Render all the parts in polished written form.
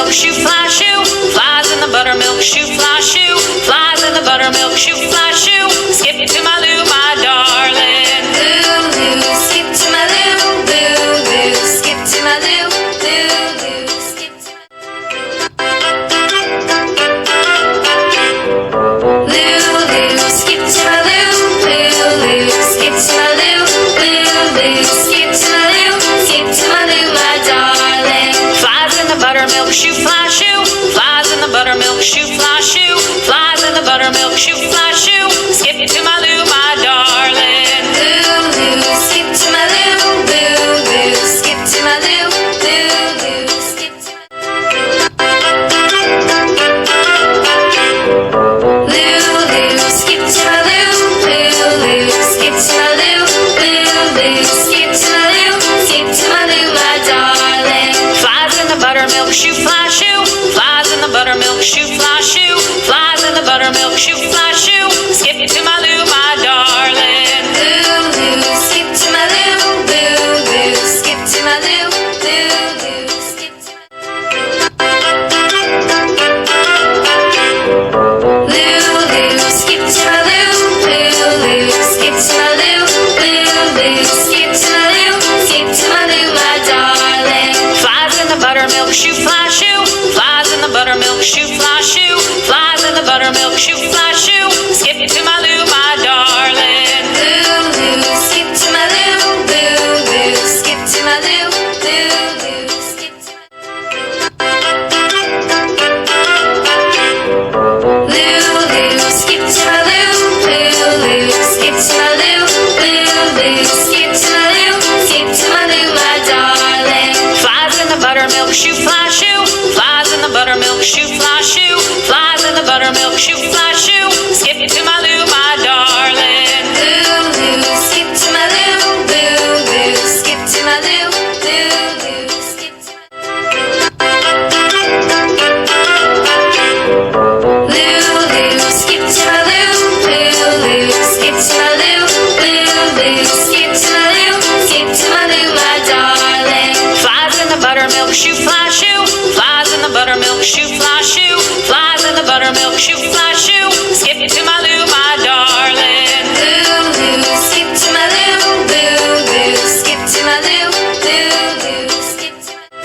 buttermilk shoe fly shoe. Flies in the buttermilk shoe fly shoe. Flies in the buttermilk shoe fly shoe. Skip to my Lou, my darling. Lou, Lou, skip to my Lou. Lou, Lou, skip to my Lou. Lou, Lou, skip to my Lou, Lou, skip to my Lou. Lou, Lou, skip to my Lou. Lou, Lou, skip to my Lou. Skip to my Lou, my darling. Flies in the buttermilk shoe fly shoe. Flies in the buttermilk shoe fly shoe. Flies in the buttermilk shoe fly shoe. Skip to my Lou, my darling. Lou, Lou, skip to my Lou. Lou, Lou, skip to my Lou. Lou, Lou, skip to my Lou, Lou, skip to my Lou. Lou, Lou, skip to my Lou. Lou, Lou, skip to my Lou. Skip to my Lou, my darling. Flies in the buttermilk shoe fly shoe. Flies in the buttermilk shoe fly shoe. Flies in the buttermilk shoe fly shoe. Skip to my Lou, my darling. Lou, Lou, skip to my Lou. Lou, Lou, skip to my Lou. Lou, Lou, skip to my Lou, Lou, skip to my Lou. Lou, Lou, skip to my Lou. Lou, Lou, skip to my Lou. Skip to my Lou, my darling. Flies in the buttermilk shoe fly shoe. Flies in the buttermilk shoe fly shoe. Flies in the buttermilk shoe fly shoe. Skip to my Lou, my darling. Lou, Lou, skip to my Lou. Lou, Lou, skip to my Lou. Lou, Lou, skip to my Lou, Lou, skip to my Lou. Lou, Lou, skip to my Lou. Lou, Lou, skip to my Lou. Skip to my Lou, my darling. Flies in the buttermilk shoe fly shoe. Flies in the buttermilk shoe fly shoe. Flies in the buttermilk shoe fly shoe. Skip to my Lou, my darling. Lou, Lou, skip to my Lou. Lou, Lou, skip to my Lou. Lou, Lou, skip to my Lou, Lou, skip to my Lou. Lou, Lou, skip to my Lou. Lou, Lou, skip to my Lou. Skip to my Lou, my darling. Flies in the buttermilk shoe fly shoe. Flies in the buttermilk shoe fly shoe. Flies in the buttermilk shoe fly shoe. Skip to my Lou, my darling. Lou, Lou, skip to my Lou. Lou, Lou, skip to my Lou. Lou, Lou, skip to my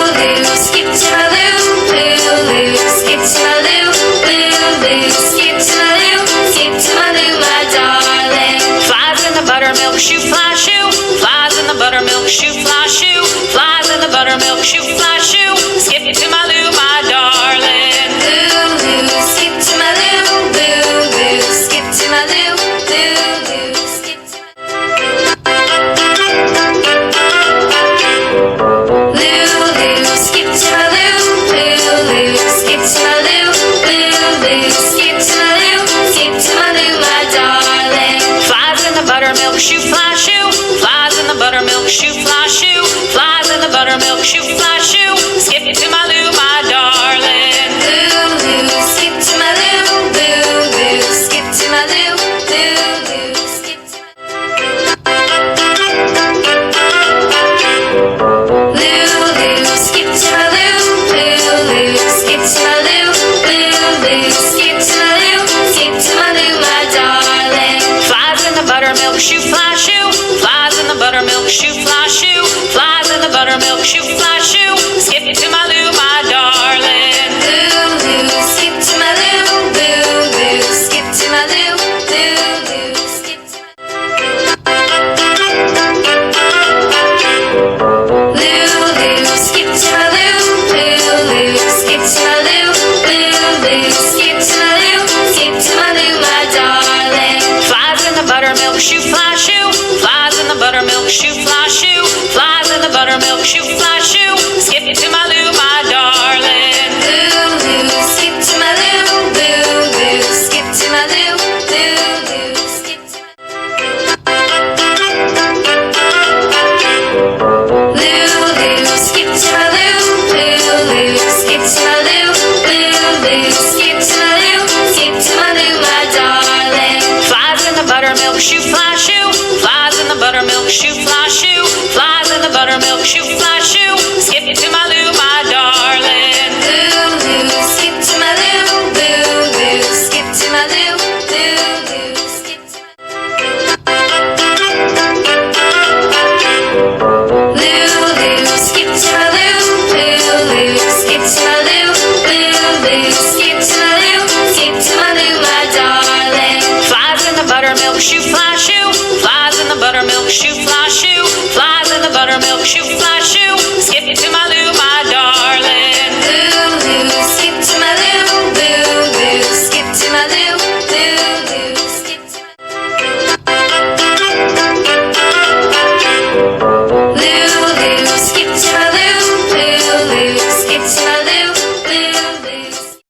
Lou, Lou, skip to my Lou. Lou, Lou, skip to my Lou. Lou, Lou, skip to my Lou. Skip to my Lou, my darling. Flies in the buttermilk shoe fly shoe. Flies in the buttermilk shoe fly shoe. Flies in the buttermilk shoe fly shoe. Skip to my Lou, my darling. Lou, Lou, skip to my Lou. Lou, Lou, skip to my Lou. Lou, Lou, skip to my Lou, Lou, skip to my Lou. Lou, Lou, skip to my Lou. Lou, Lou, skip to my Lou. Skip to my Lou, my darling. Flies in the buttermilk shoe fly shoe. Flies in the buttermilk shoe fly shoe. Flies in the buttermilk shoe fly shoe. Skip to my Lou, my darling. Lou, Lou, skip to my Lou. Lou, Lou, skip to my Lou. Lou, Lou, skip to my Lou, Lou, skip to my Lou. Lou, Lou, skip to my Lou. Lou, Lou, skip to my Lou. Skip to my Lou, my darling. Flies in the buttermilk shoe fly shoe. Flies in the buttermilk shoe fly shoe. Flies in the buttermilk shoe fly shoe. Skip to my Lou, my darling. Lou, Lou, skip to my Lou. Lou, Lou, skip to my Lou. Lou, Lou, skip to my Lou, Lou, skip to my Lou. Lou, Lou, skip to my Lou. Lou, Lou, skip to my Lou. Skip to my Lou, my darling. Flies in the buttermilk shoe fly shoe. Flies in the buttermilk shoe fly shoe. Flies in the buttermilk shoe fly shoe. Skip to my Lou, my darling. Lou, Lou, skip to my Lou. Lou, Lou, skip to my Lou. Lou, Lou, skip to my Lou, Lou, skip to my Lou. Lou, Lou, skip to my Lou. Lou, Lou, skip to my Lou. Skip to my Lou, my darling. Flies in the buttermilk shoe fly shoe. Flies in the buttermilk shoe fly shoe. Flies buttermilk shoe fly shoe. Skip to my Lou, my darling. Lou, Lou, skip to my Lou, Lou, Lou, skip to my Lou, Lou, Lou, skip to my Lou, Lou, skip to my Lou, Lou, Lou, skip to my Lou, Lou, Lou, skip to my Lou, skip to my Lou, my darling. Flies in the buttermilk shoe fly shoe, flies in the buttermilk shoe fly shoe, flies in the buttermilk shoe fly shoe. Skip to my Lou,